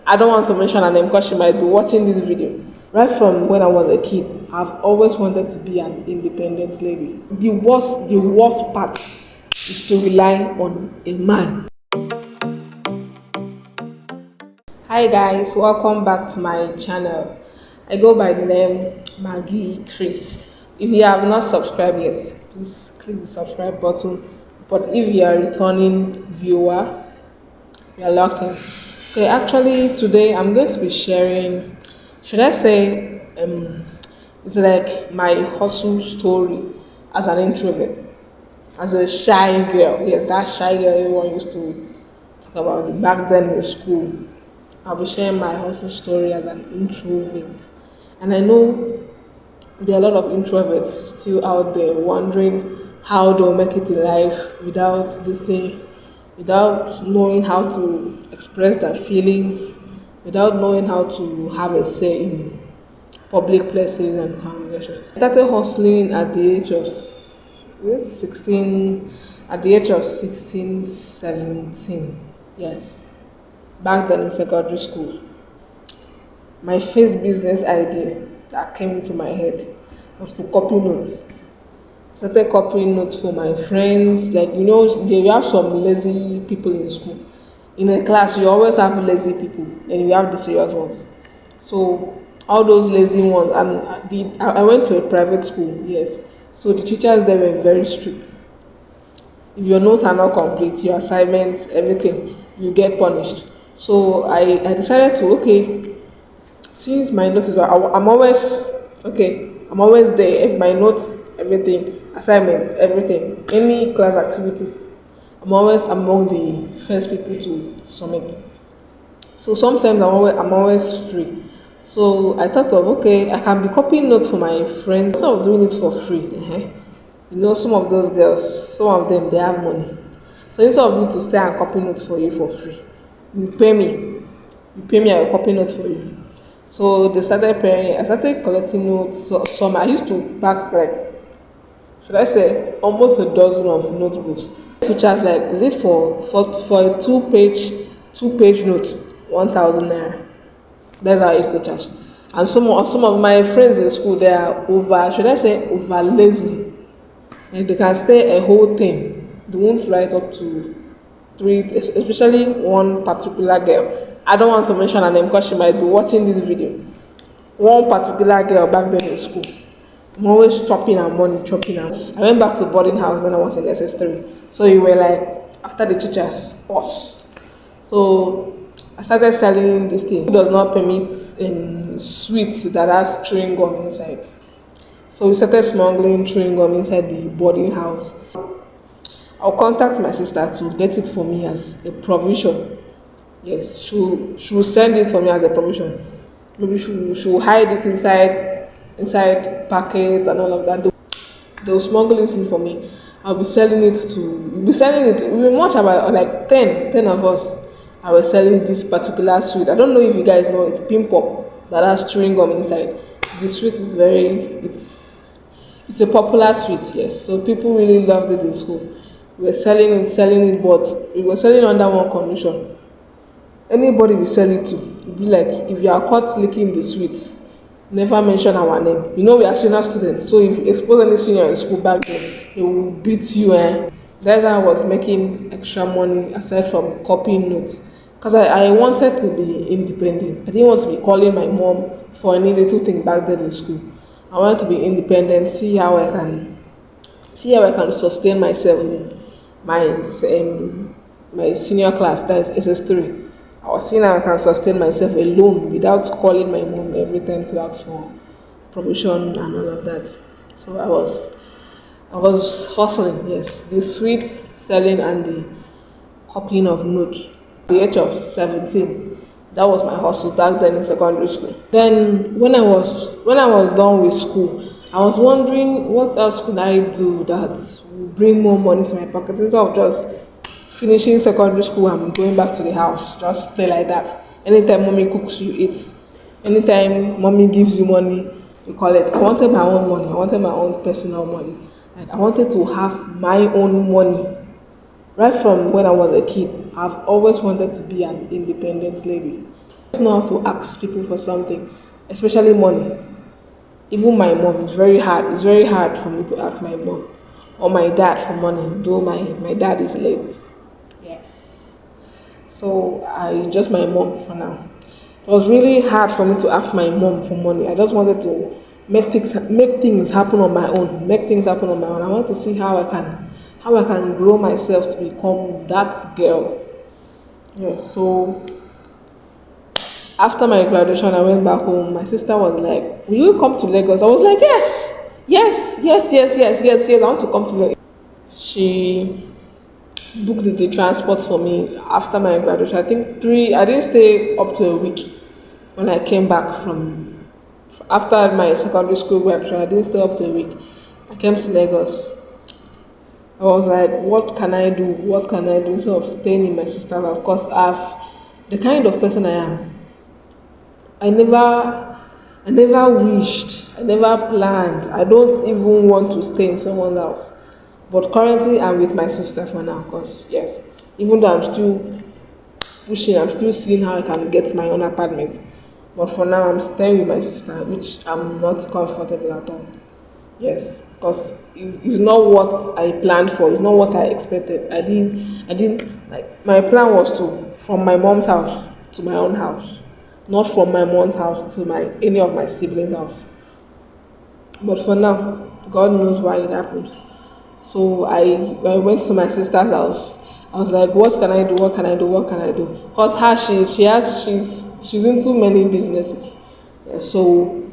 I don't want to mention her name because she might be watching this video. Right from when I was a kid, I've always wanted to be an independent lady. The worst part is to rely on a man. Hi guys, welcome back to my channel. I go by the name Maggy Chris. If you have not subscribed yet, please click the subscribe button. But if you are a returning viewer, you are locked in. Okay, actually today I'm going to be sharing, should I say, it's like my hustle story as an introvert, as a shy girl. Yes, that shy girl everyone used to talk about back then in school. I'll be sharing my hustle story as an introvert. And I know there are a lot of introverts still out there wondering how they'll make it in life without this thing, without knowing how to express their feelings, without knowing how to have a say in public places and conversations. I started hustling at the age of 16, at the age of 16, 17. Yes, back then in secondary school. My first business idea that came into my head was to copy notes. I started copying notes for my friends. Like, you have some lazy people in school. In a class, you always have lazy people, and you have the serious ones. So all those lazy ones, and I went to a private school, yes. So the teachers there were very strict. If your notes are not complete, your assignments, everything, you get punished. So I decided to, okay, since my notes I'm always okay, I'm always there. If my notes, everything, assignments, everything, any class activities, I'm always among the first people to submit. So sometimes I'm always free. So I thought of, okay, I can be copying notes for my friends instead of doing it for free. Some of those girls, some of them, they have money. So instead of me to stay and copy notes for you for free, you pay me. You pay me, I will copy notes for you. So they started paying. I started collecting notes. So some I used to pack, like, should I say, almost a dozen of notebooks. To charge, like, is it for a two page note, 1,000 naira. That's how I used to charge. And some of my friends in school, they are over lazy. And they can stay a whole thing. They won't write up to three, especially one particular girl. I don't want to mention her name because she might be watching this video. One particular girl back then in school, I'm always chopping her money, chopping her. I went back to boarding house when I was in SS3. So we were like, after the teachers, us. So I started selling this thing. It does not permit in sweets that has chewing gum inside. So we started smuggling chewing gum inside the boarding house. I'll contact my sister to get it for me as a provision. Yes, she'll send it for me as a provision. Maybe she'll hide it inside packet and all of that. They'll smuggle it in for me. We'll be selling it. We much about like 10 of us. I was selling this particular sweet. I don't know if you guys know it, pin pop, that has chewing gum inside. The sweet is it's a popular sweet, yes. So people really loved it in school. We were selling it, but we were selling under one condition. Anybody we sell it to, be like, if you are caught licking the sweets, never mention our name. We are senior students, so if you expose any senior in school back then, they will beat you. That's how I was making extra money aside from copying notes. Because I wanted to be independent. I didn't want to be calling my mom for any little thing back then in school. I wanted to be independent, see how I can sustain myself in my senior class, that is SS3. I was seeing how I can sustain myself alone without calling my mom every time to ask for provision and all of that. So I was hustling, yes, the sweet selling and the copying of notes. At the age of 17, that was my hustle back then in secondary school. Then when I was done with school, I was wondering what else could I do that would bring more money to my pocket instead of just finishing secondary school and going back to the house, just stay like that. Anytime mommy cooks, you eat. Anytime mommy gives you money, you call it. I wanted my own money. I wanted my own personal money. Like, I wanted to have my own money. Right from when I was a kid, I've always wanted to be an independent lady. I don't know how to ask people for something, especially money. Even my mom, it's very hard. It's very hard for me to ask my mom or my dad for money, though my dad is late. Yes. So I just my mom for now. It was really hard for me to ask my mom for money. I just wanted to make things happen on my own. Make things happen on my own. I want to see how I can grow myself to become that girl. Yeah. So after my graduation, I went back home. My sister was like, "Will you come to Lagos?" I was like, "Yes, yes, yes, yes, yes, yes, yes. I want to come to Lagos." She booked the transport for me after my graduation. I think three. I didn't stay up to a week when I came back from after my secondary school graduation. I didn't stay up to a week. I came to Lagos. I was like, "What can I do? What can I do instead of staying in my sister's house?" Because the kind of person I am. I never I never wished, I never planned. I don't even want to stay in someone's house. But currently I'm with my sister for now, because yes, even though I'm still pushing, I'm still seeing how I can get my own apartment. But for now I'm staying with my sister, which I'm not comfortable at all. Yes, because it's not what I planned for. It's not what I expected. I didn't like. My plan was to from my mom's house to my own house, not from my mom's house to my any of my siblings' house. But for now, God knows why it happened. So I went to my sister's house. I was like, what can I do? What can I do? What can I do? Because her she's into many businesses. Yeah, so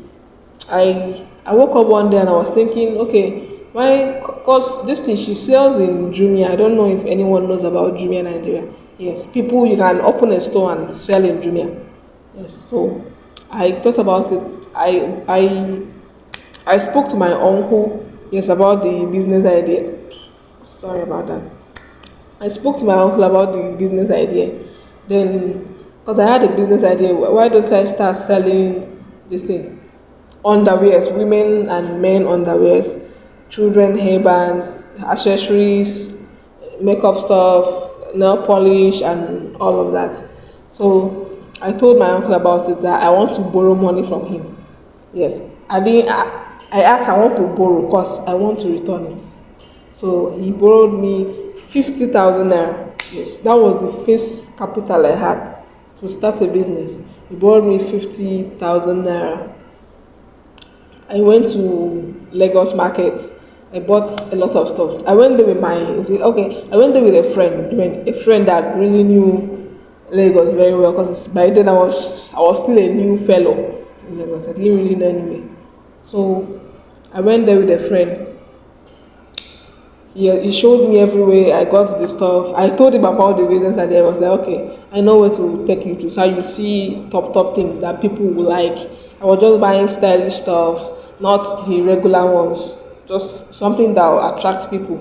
I woke up one day and I was thinking, okay, why? Cause this thing she sells in Jumia. I don't know if anyone knows about Jumia Nigeria. Yes, people you can open a store and sell in Jumia. Yes, so I thought about it. I spoke to my uncle. Yes, about the business idea. Sorry about that. I spoke to my uncle about the business idea. Then, because I had a business idea, why don't I start selling this thing? Underwears, women and men underwears, children hairbands, accessories, makeup stuff, nail polish, and all of that. So I told my uncle about it that I want to borrow money from him. Yes, I didn't. I asked I want to borrow because I want to return it. So he borrowed me 50,000 naira. Yes, that was the first capital I had to start a business. He borrowed me 50,000 naira. I went to Lagos market. I bought a lot of stuff. I went there with my okay. I went there with a friend that really knew Lagos very well, because by then I was still a new fellow in Lagos. I didn't really know anyway. So I went there with a friend. He showed me everywhere. I got the stuff. I told him about the business idea. I was like, okay, I know where to take you to. So you see top things that people will like. I was just buying stylish stuff, not the regular ones. Just something that will attract people.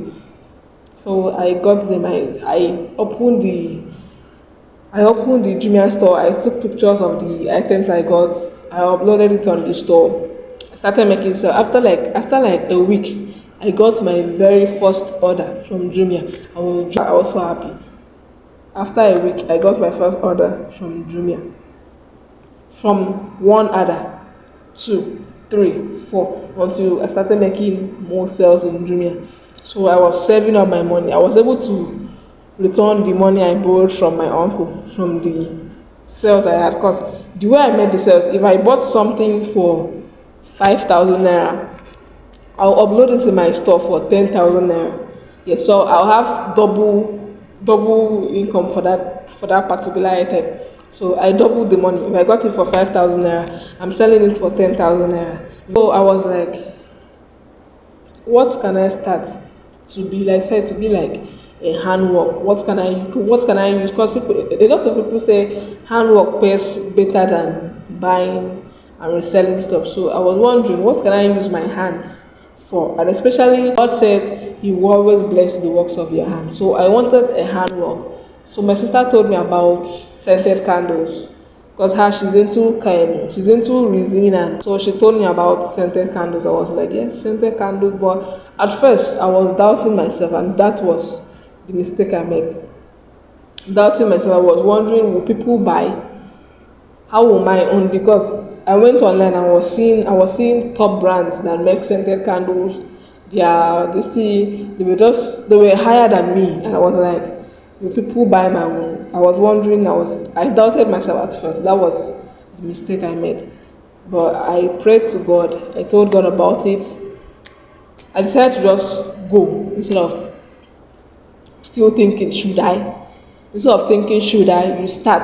So I got them. I opened the Jumia store. I took pictures of the items I got. I uploaded it on the store. I started making sales. After like a week, I got my very first order from Jumia. I was so happy. After a week, I got my first order from Jumia. From one order, two, three, four, until I started making more sales in Jumia. So I was saving up my money. I was able to return the money I borrowed from my uncle from the sales I had. Because the way I made the sales, if I bought something for 5,000 naira, I'll upload it in my store for 10,000 naira. Yes, so I'll have double income for that particular item. So I doubled the money. If I got it for 5,000 naira, I'm selling it for 10,000 naira. So I was like, what can I start to be like? Say to be like a handwork. What can I use? Because a lot of people say handwork pays better than buying and reselling stuff. So I was wondering, what can I use my hands for? And especially God said He will always bless the works of your hands. So I wanted a handwork. So my sister told me about scented candles, because she's into resin, and so she told me about scented candles. I was like, yes, scented candles. But at first I was doubting myself, and that was the mistake I made. Doubting myself, I was wondering, will people buy? how will my own, because I went online, I was seeing top brands that make scented candles. They were higher than me, and I was like, will people buy my own? I was wondering, I doubted myself at first. That was the mistake I made. But I prayed to God, I told God about it. I decided to just go instead of still thinking, should I? Instead of thinking, should I, you start.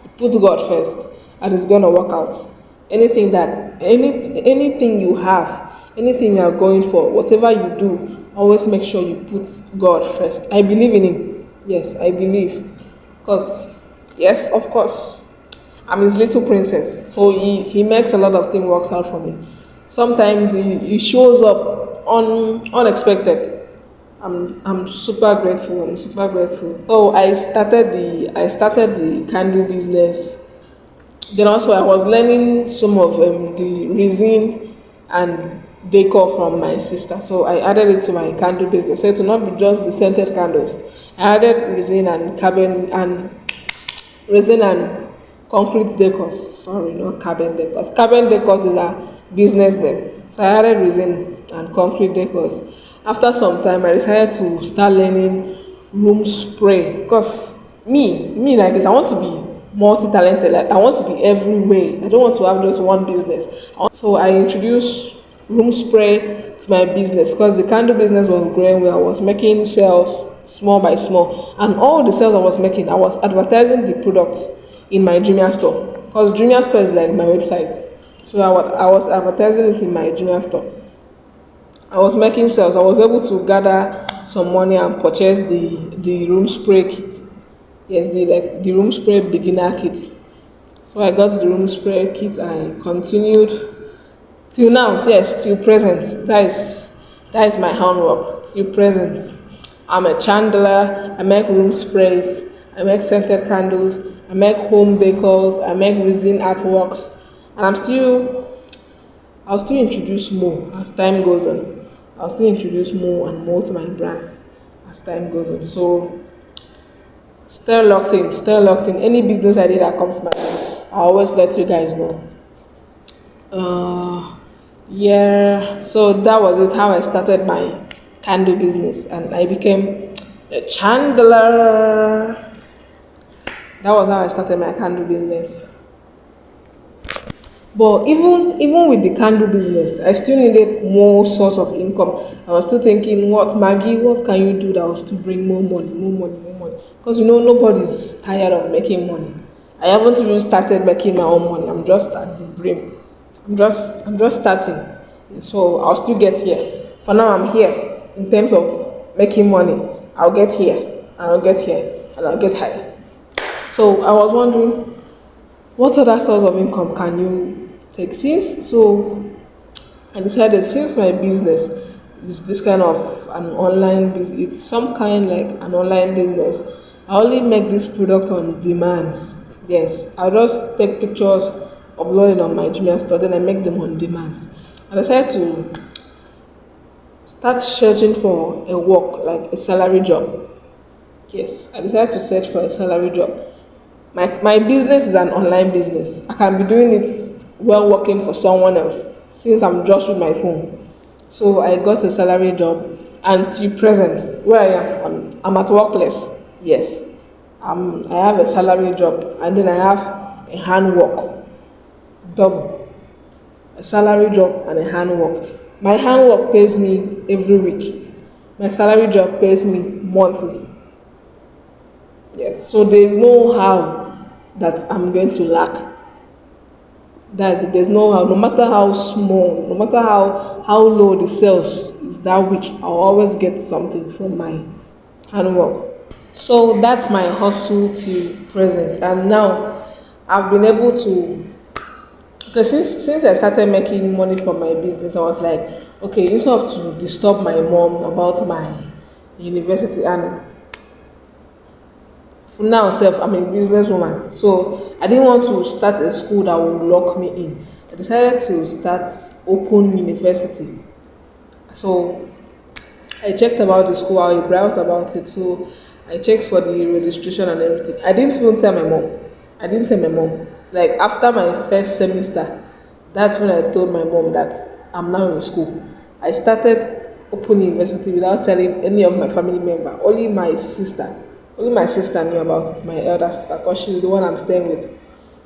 You put God first, and it's gonna work out. Anything you have, anything you are going for, whatever you do, always make sure you put God first. I believe in Him. Yes, I believe. Because, yes, of course, I'm His little princess. So He makes a lot of things works out for me. Sometimes He shows up unexpected. I'm super grateful. I'm super grateful. So I started the candle business. Then also I was learning some of the resin and decor from my sister. So I added it to my candle business. So it will not be just the scented candles. I added resin and concrete decors. Sorry, not carbon decors. Carbon decors is a business name. So I added resin and concrete decors. After some time, I decided to start learning room spray, because me like this, I want to be multi-talented. Like I want to be everywhere. I don't want to have just one business. So I introduced room spray to my business, because the candle business was growing well. I was making sales small by small, and all the sales I was making, I was advertising the products in my junior store, because junior store is like my website. So I was advertising it in my junior store. I was making sales. I was able to gather some money and purchase the room spray kit. Yes, the room spray beginner kit. So I got the room spray kit and I continued till now. Yes, till present. That is my handwork. Till present, I'm a chandler. I make room sprays. I make scented candles. I make home decors. I make resin artworks, and I'll still introduce more as time goes on. I'll still introduce more and more to my brand as time goes on. So stay locked in, stay locked in. Any business idea that comes to my mind, I always let you guys know. Yeah, so that was it, how I started my candle business, and I became a chandler. That was how I started my candle business. But even with the candle business, I still needed more source of income. I was still thinking, what Maggie, what can you do that will still bring more money, more money, more money? Because nobody's tired of making money. I haven't even started making my own money. I'm just at the brim. I'm just starting. So I'll still get here. For now I'm here in terms of making money. I'll get here, and I'll get here, and I'll get higher. So I was wondering, what other source of income can you take? I decided, since my business is this kind of an online business, it's some kind like an online business. I only make this product on demand. Yes, I'll just take pictures, upload it on my Jumia store, then I make them on demand. I decided to start searching for a work, like a salary job. Yes, I decided to search for a salary job. My business is an online business. I can be doing it while working for someone else, since I'm just with my phone. So I got a salary job, and till present, where I am, I'm at workplace. Yes, I have a salary job, and then I have a handwork double, a salary job and a handwork. My handwork pays me every week. My salary job pays me monthly. Yes, so there's no how that I'm going to lack. That's it. There's no how. No matter how small, no matter how low the sales is that week, I'll always get something from my handwork. So that's my hustle till present, and now I've been able to. Because since I started making money from my business, I was like, okay, instead of to disturb my mom about my university, and for now self, I'm a businesswoman, so I didn't want to start a school that would lock me in. I decided to start open university. So I checked about the school, I browsed about it, so I checked for the registration and everything. I didn't even tell my mom. I didn't tell my mom. Like after my first semester, that's when I told my mom that I'm now in school. I started open university without telling any of my family member. Only my sister. Only my sister knew about it, my elder sister, because she's the one I'm staying with.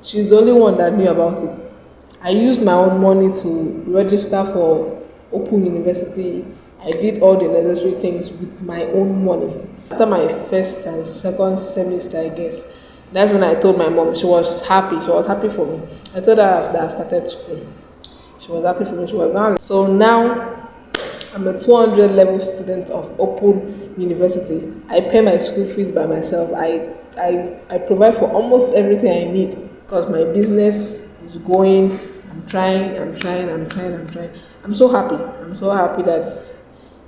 She's the only one that knew about it. I used my own money to register for open university. I did all the necessary things with my own money. After my first and second semester, I guess, that's when I told my mom. She was happy. She was happy for me. I told her that I started school. She was happy for me. She was now. So now I'm a 200 level student of open university. I pay my school fees by myself. I provide for almost everything I need because my business is going. I'm trying. I'm so happy. I'm so happy that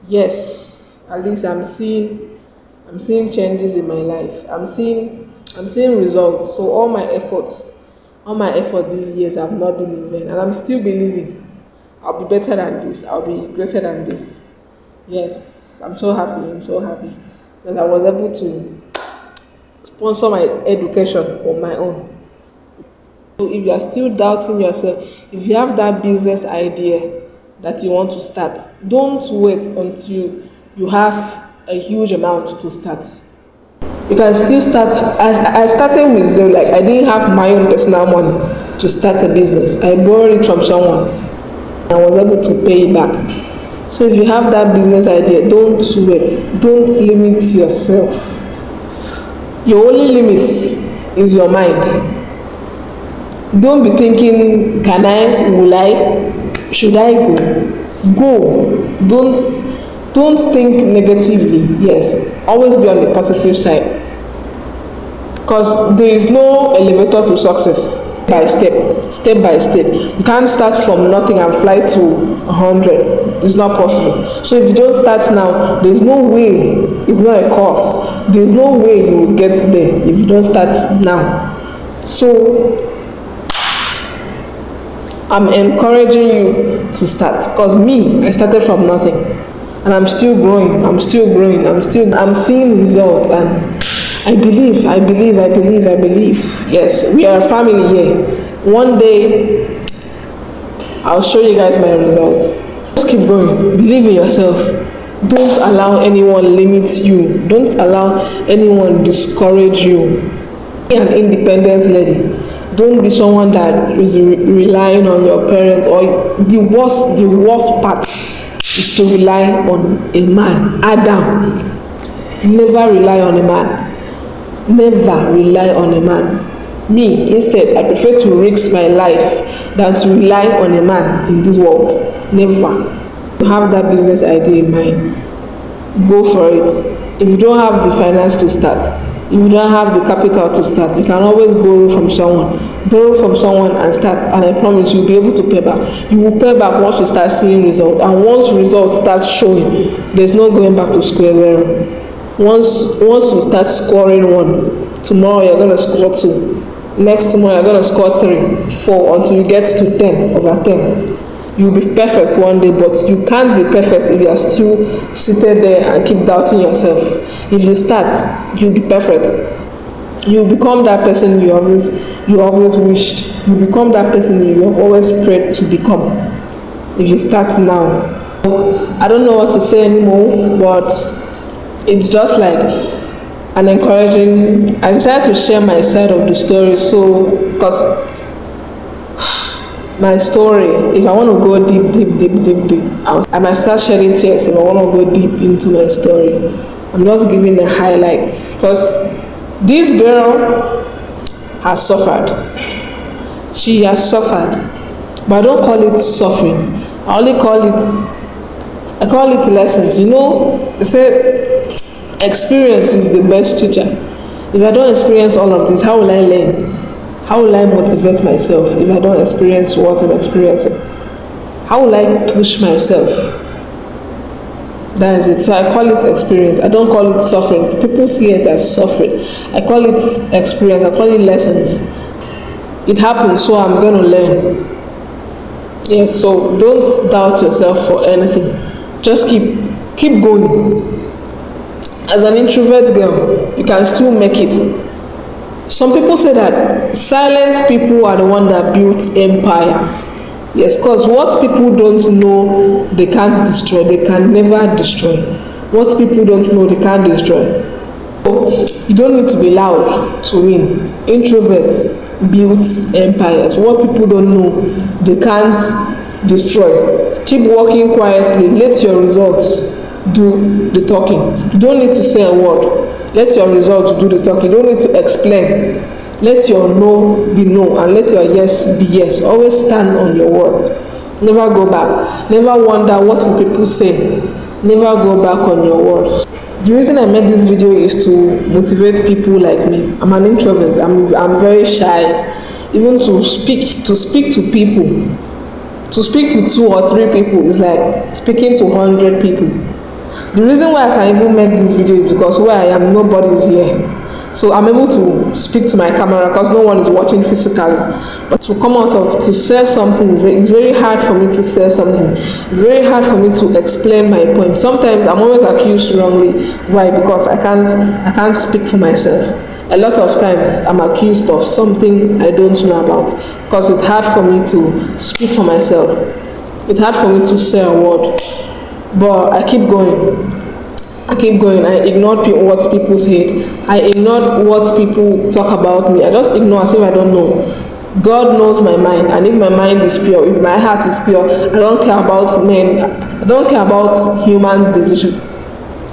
yes, at least I'm seeing changes in my life. I'm seeing results. So all my effort these years have not been in vain, and I'm still believing I'll be better than this. I'll be greater than this. Yes, I'm so happy. I'm so happy that I was able to sponsor my education on my own. So if you are still doubting yourself, if you have that business idea that you want to start, don't wait until you have a huge amount to start. You can still start. I started with zero, like I didn't have my own personal money to start a business. I borrowed it from someone. I was able to pay it back. So if you have that business idea, don't wait. Don't limit yourself. Your only limit is your mind. Don't be thinking, can I, will I, should I go? Go. Don't think negatively. Yes, always be on the positive side. Because there is no elevator to success. Step by step. You can't start from nothing and fly to 100. It's not possible. So if you don't start now, there's no way. It's not a course. There's no way you will get there if you don't start now. So I'm encouraging you to start. Because me, I started from nothing. And I'm still growing. I'm seeing results, and I believe. Yes, we are a family here. One day, I'll show you guys my results. Just keep going. Believe in yourself. Don't allow anyone limit you. Don't allow anyone discourage you. Be an independent lady. Don't be someone that is relying on your parents. Or the worst part is to rely on a man. Adam, never rely on a man. Never rely on a man. Me, instead, I prefer to risk my life than to rely on a man in this world. Never. You have that business idea in mind, go for it. If you don't have the finance to start, if you don't have the capital to start, you can always borrow from someone and start, and I promise you'll be able to pay back. You will pay back once you start seeing results, and once results start showing, there's no going back to square zero. Once you start scoring 1, tomorrow you're going to score 2, next tomorrow you're going to score 3, 4, until you get to 10 over 10. You'll be perfect one day, but you can't be perfect if you are still seated there and keep doubting yourself. If you start, you'll be perfect. You become that person you always wished. You become that person you have always prayed to become. If you start now. I don't know what to say anymore, but it's just like an encouraging. I decided to share my side of the story, so because my story, if I want to go deep, I might start shedding tears if I want to go deep into my story. I'm just giving the highlights because this girl has suffered. She has suffered, but I don't call it suffering. I call it lessons. You know, they say experience is the best teacher. If I don't experience all of this, how will I learn? How will I motivate myself if I don't experience what I'm experiencing? How will I push myself? That is it. So I call it experience. I don't call it suffering. People see it as suffering. I call it experience. I call it lessons. It happens, so I'm going to learn. Yes, so don't doubt yourself for anything. Just keep going. As an introvert girl, you can still make it. Some people say that silent people are the one that built empires. Yes, because what people don't know they can't destroy, they can never destroy. What people don't know they can't destroy. So you don't need to be loud to win. Introverts build empires. What people don't know they can't destroy. Keep working quietly. Let your results do the talking. You don't need to say a word. Let your results do the talking. You don't need to explain. Let your no be no and let your yes be yes. Always stand on your word. Never go back. Never wonder what will people say. Never go back on your word. The reason I made this video is to motivate people like me. I'm an introvert. I'm very shy. Even to speak to people, to speak to 2 or 3 people is like speaking to 100 people. The reason why I can even make this video is because where I am, nobody is here. So I'm able to speak to my camera because no one is watching physically. But to come out of, to say something, it's very hard for me to say something. It's very hard for me to explain my point. Sometimes I'm always accused wrongly. Why? Because I can't speak for myself. A lot of times I'm accused of something I don't know about because it's hard for me to speak for myself. It's hard for me to say a word. But I keep going. I ignored what people said. I ignored what people talk about me. I just ignore as if I don't know. God knows my mind, and if my mind is pure, if my heart is pure, I don't care about men. I don't care about humans' decision.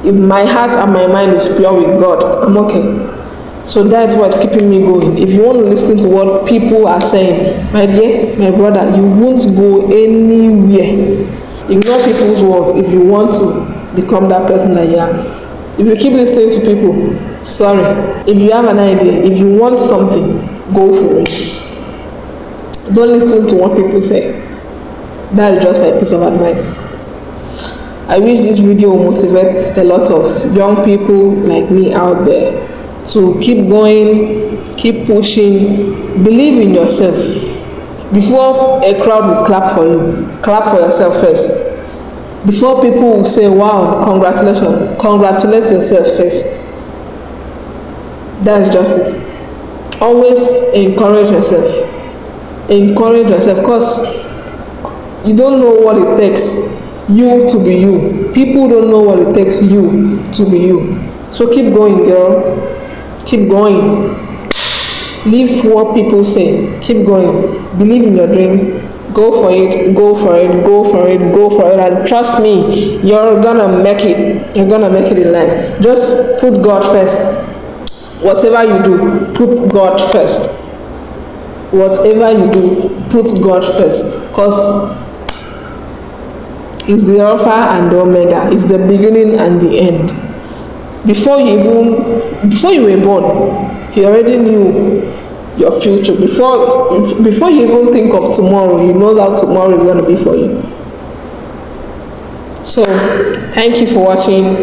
If my heart and my mind is pure with God, I'm okay. So that's what's keeping me going. If you want to listen to what people are saying, my dear, my brother, you won't go anywhere. Ignore people's words if you want to become that person that you are. If you keep listening to people, sorry. If you have an idea, if you want something, go for it. Don't listen to what people say. That is just my piece of advice. I wish this video will motivate a lot of young people like me out there to keep going, keep pushing, believe in yourself. Before a crowd will clap for you, clap for yourself first. Before people will say, wow, congratulations, congratulate yourself first. That's just it. Always encourage yourself. Encourage yourself because you don't know what it takes you to be you. People don't know what it takes you to be you. So keep going, girl. Keep going. Leave what people say. Keep going. Believe in your dreams. Go for it. Go for it. Go for it. Go for it. And trust me, you're gonna make it. You're gonna make it in life. Just put God first. Whatever you do, put God first. Whatever you do, put God first. Because He's the Alpha and the Omega. It's the beginning and the end. Before you were born, He already knew your future. Before you even think of tomorrow, He knows how tomorrow is going to be for you. So thank you for watching.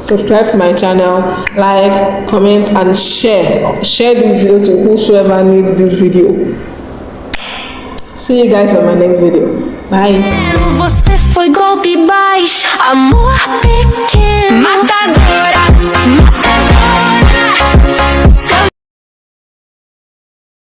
Subscribe to my channel, like, comment, and share this video to whosoever needs this video. See you guys on my next video. Bye. Você foi golpe baixo, amor pequeno, matadora.